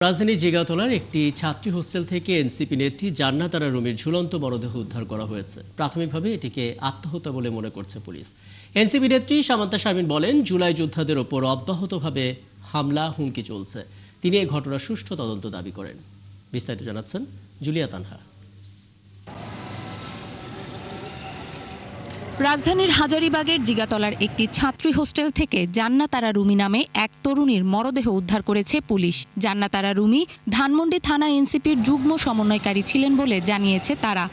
রাজধানীর জিগাতলার একটি ছাত্রী হোস্টেল থেকে এনসিপি নেত্রী জান্নাত আরা রুমির ঝুলন্ত মরদেহ উদ্ধার করা হয়েছে। প্রাথমিকভাবে এটিকে আত্মহত্যা বলে মনে করছে পুলিশ। এনসিপি নেত্রী সামান্তা শারমিন বলেন, জুলাই যোদ্ধাদের ওপর অব্যাহতভাবে হামলা হুমকি চলছে। তিনি এই ঘটনার সুষ্ঠু তদন্ত দাবি করেন। বিস্তারিত জানাচ্ছেন জুলিয়া তানহা। রাজধানীর হাজারীবাগের জিগাতলার একটি ছাত্রী হোস্টেল থেকে জান্নাত আরা রুমি নামে এক তরুণীর মরদেহ উদ্ধার করেছে পুলিশ। জান্নাত আরা রুমি ধানমন্ডি থানা এনসিপির যুগ্ম সমন্বয়কারী ছিলেন বলে জানিয়েছে তারা।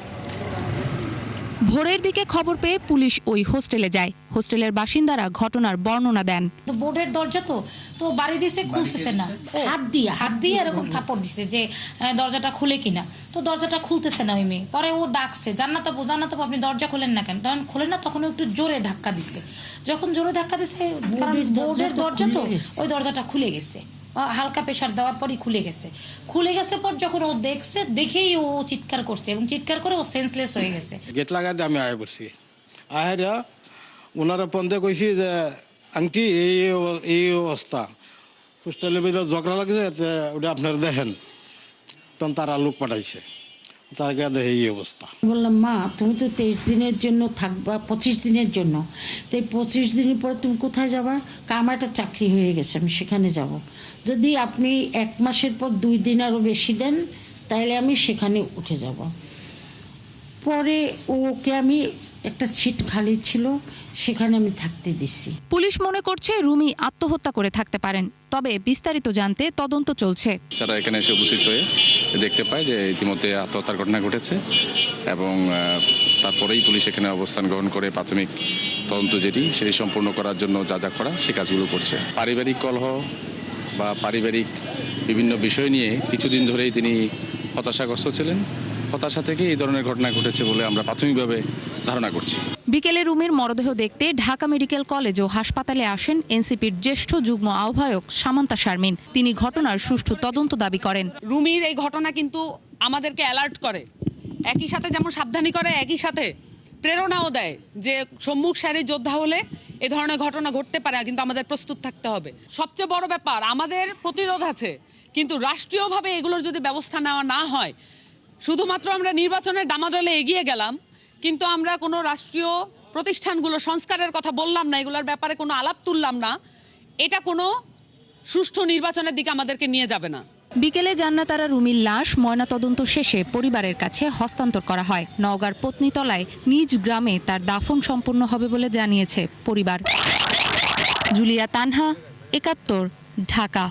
ভোরের দিকে খবর পেয়ে পুলিশ ওই হোস্টেলে যায়। হোস্টেলের বাসিন্দারা ঘটনার বর্ণনা দেন। বোর্ডের দরজা তো বাড়ি দিছে, খুলতেছে না, হাত দিয়ে এরকম থাপড় দিছে যে দরজাটা খুলে কিনা, তো দরজাটা খুলতেছে না ওই মেয়ে। পরে ও ডাকছে, জান্নাত আপু আপনি দরজা খোলেন না কেন? তখন খোলে না, তখন একটু জোরে ধাক্কা দিছে। যখন জোরে ধাক্কা দিছে, কারণ বোর্ডের দরজা তো, ওই দরজাটা খুলে গেছে। হালকা প্রেশার দেওয়ার পরই খুলে গেছে পর যখন ও দেখছে, দেখেই ও চিৎকার করছে এবং চিৎকার করে ও সেন্সলেস হয়ে গেছে। গেট লাগাতে আমি আয় পড়ছি, আহেরা ওনারা পন্দে কইছি যে আংটি এই অবস্থা, হোস্টেলের ভিতরে ঝগড়া লাগছে, ওটা আপনারা দেখেন। তখন তারা লোক পাঠাইছে, তার দেখে এই অবস্থা। বললাম, মা তুমি তো 23 দিনের জন্য থাকবা, 25 দিনের জন্য, তো 25 দিনের পরে তুমি কোথায় যাবা? আমার একটা চাকরি হয়ে গেছে, আমি সেখানে যাব। যদি আপনি 1 মাসের পর 2 দিন আরও বেশি দেন, তাহলে আমি সেখানে উঠে যাব। পরে ওকে আমি একটা সিট খালি ছিল, সেখানে আমি থাকতে দিছি। পুলিশ মনে করছে রুমি আত্মহত্যা করে থাকতে পারেন, তবে বিস্তারিত জানতে তদন্ত চলছে। স্যার এখানে এসে উপস্থিত হয়ে দেখতে পায় যে ইতিমধ্যে আত্মহত্যার ঘটনা ঘটেছে এবং তারপরেই পুলিশ এখানে অবস্থান গ্রহণ করে প্রাথমিক তদন্ত সেটি সম্পূর্ণ করার জন্য যা যা করা সে কাজগুলো করছে। পারিবারিক কলহ বা পারিবারিক বিভিন্ন বিষয় নিয়ে কিছুদিন ধরেই তিনি হতাশাগ্রস্ত ছিলেন। হতাশা থেকে এই ধরনের ঘটনা ঘটেছে বলে আমরা প্রাথমিকভাবে ধারণা করছি। বিকেলে রুমির মরদেহ দেখতে ঢাকা মেডিকেল কলেজ ও হাসপাতালে আসেন এনসিপির জ্যেষ্ঠ যুগ্ম আহ্বায়ক সামান্তা শারমিন। তিনি ঘটনার সুষ্ঠু তদন্ত দাবি করেন। রুমির এই ঘটনা কিন্তু আমাদেরকে অ্যালার্ট করে, একই সাথে যেমন সাবধানী করে, একই সাথে প্রেরণাও দেয় যে সম্মুখ সারির যোদ্ধা হলে এ ধরনের ঘটনা ঘটতে পারে, কিন্তু আমাদের প্রস্তুত থাকতে হবে। সবচেয়ে বড় ব্যাপার, আমাদের প্রতিরোধ আছে, কিন্তু রাষ্ট্রীয়ভাবে এগুলোর যদি ব্যবস্থা নেওয়া না হয়, শুধুমাত্র আমরা নির্বাচনের ডামাডোলে এগিয়ে গেলাম, কিন্তু আমরা কোনো রাষ্ট্রীয় প্রতিষ্ঠানগুলো সংস্কারের কথা বললাম না, এগুলোর ব্যাপারে কোনো আলাপ তুললাম না, এটা কোনো সুষ্ঠু নির্বাচনের দিকে আমাদেরকে নিয়ে যাবে না। বিকেলে জান্নাত আরা রুমির লাশ ময়নাতদন্ত শেষে পরিবারের কাছে হস্তান্তর করা হয়। নওগাঁর পত্নীতলায় নিজ গ্রামে তার দাফন সম্পন্ন হবে বলে জানিয়েছে পরিবার। জুলিয়া তানহা, ৭১, ঢাকা।